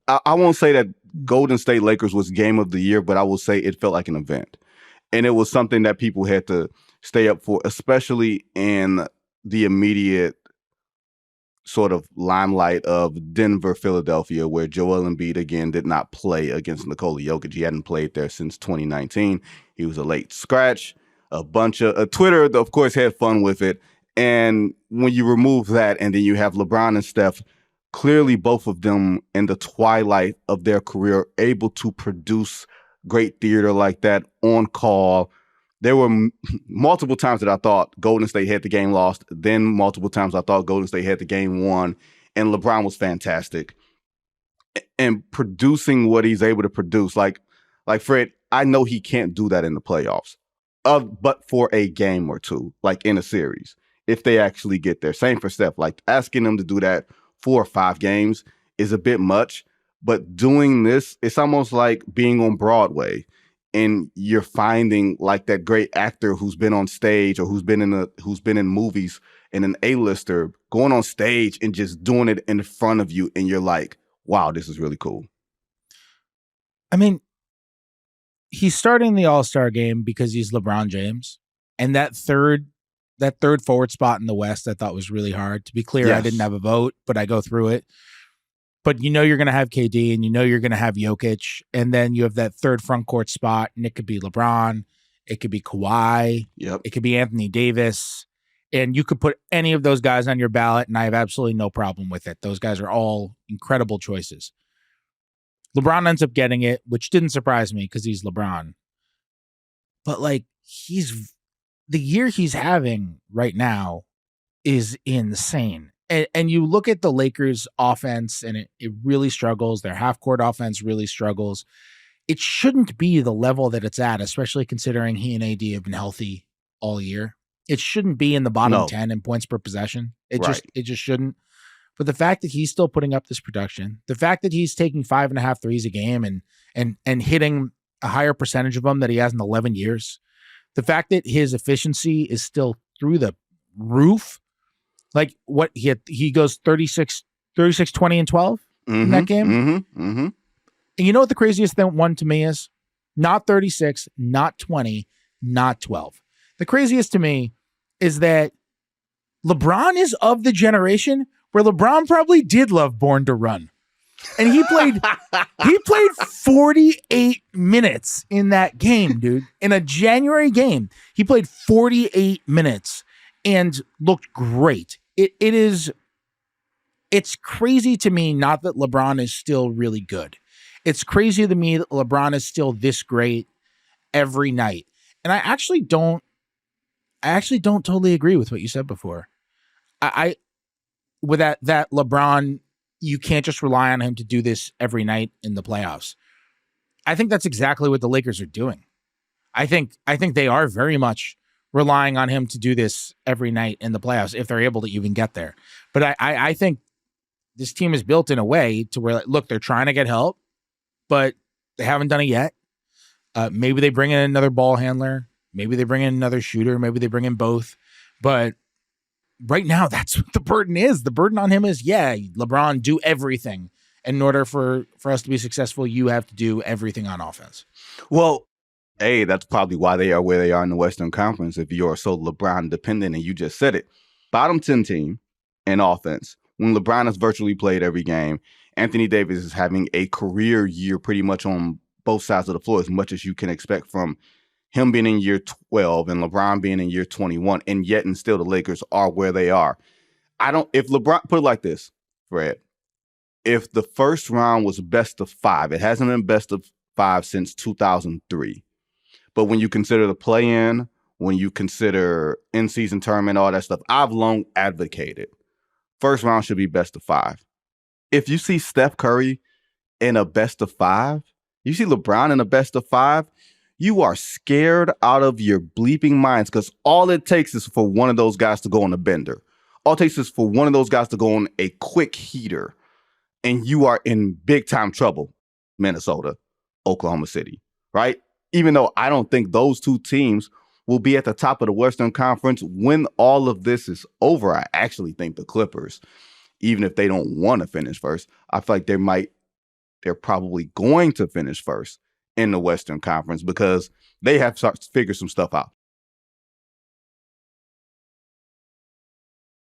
I won't say that Golden State Lakers was game of the year, but I will say it felt like an event. And it was something that people had to stay up for, especially in the immediate sort of limelight of Denver, Philadelphia, where Joel Embiid again did not play against Nikola Jokic. He hadn't played there since 2019. He was a late scratch. A bunch of Twitter, of course, had fun with it. And when you remove that, and then you have LeBron and Steph, clearly both of them in the twilight of their career, able to produce great theater like that on call. There were multiple times that I thought Golden State had the game lost. Then multiple times I thought Golden State had the game won. And LeBron was fantastic. And producing what he's able to produce. Like Fred, I know he can't do that in the playoffs. But for a game or two, like in a series, if they actually get there. Same for Steph. Like asking them to do that 4 or 5 games is a bit much. But doing this, it's almost like being on Broadway. And you're finding like that great actor who's been on stage or who's been in movies and an A-lister going on stage and just doing it in front of you. And you're like, wow, this is really cool. I mean, he's starting the All-Star game because he's LeBron James. And that third forward spot in the West, I thought was really hard. To be clear, yes. I didn't have a vote, but I go through it. But you know you're going to have KD and you know you're going to have Jokic. And then you have that third front court spot, and it could be LeBron. It could be Kawhi. Yep. It could be Anthony Davis. And you could put any of those guys on your ballot, and I have absolutely no problem with it. Those guys are all incredible choices. LeBron ends up getting it, which didn't surprise me because he's LeBron. But like the year he's having right now is insane. And you look at the Lakers offense and it really struggles. Their half-court offense really struggles. It shouldn't be the level that it's at, especially considering he and AD have been healthy all year. It shouldn't be in the bottom 10 in points per possession. It just shouldn't. But the fact that he's still putting up this production, the fact that he's taking 5.5 threes a game and hitting a higher percentage of them that he has in 11 years, the fact that his efficiency is still through the roof. Like what he goes 36, 20, and 12 in that game. And you know what the craziest one to me is? Not 36, not 20, not 12. The craziest to me is that LeBron is of the generation where LeBron probably did love Born to Run. And he played 48 minutes in that game, dude. In a January game, he played 48 minutes and looked great. It's crazy to me, not that LeBron is still really good. It's crazy to me that LeBron is still this great every night. And I actually don't totally agree with what you said before. With that LeBron, you can't just rely on him to do this every night in the playoffs. I think that's exactly what the Lakers are doing. I think they are very much relying on him to do this every night in the playoffs if they're able to even get there. But I think this team is built in a way to where, like, look, they're trying to get help, but they haven't done it yet. Maybe they bring in another ball handler. Maybe they bring in another shooter. Maybe they bring in both. But right now, that's what the burden is. The burden on him is, LeBron, do everything. In order for us to be successful, you have to do everything on offense. Well, that's probably why they are where they are in the Western Conference. If you're so LeBron dependent, and you just said it, bottom 10 team in offense. When LeBron has virtually played every game, Anthony Davis is having a career year pretty much on both sides of the floor, as much as you can expect from him being in year 12 and LeBron being in year 21, and yet and still the Lakers are where they are. If LeBron, put it like this, Fred, if the first round was best of 5, it hasn't been best of 5 since 2003. But when you consider the play-in, when you consider in-season tournament, all that stuff, I've long advocated first round should be best of 5. If you see Steph Curry in a best of 5, you see LeBron in a best of 5, you are scared out of your bleeping minds, because all it takes is for one of those guys to go on a bender. All it takes is for one of those guys to go on a quick heater, and you are in big-time trouble. Minnesota, Oklahoma City, right? Even though I don't think those two teams will be at the top of the Western Conference when all of this is over. I actually think the Clippers, even if they don't want to finish first, I feel like they might they're probably going to finish first in the Western Conference because they have figured some stuff out.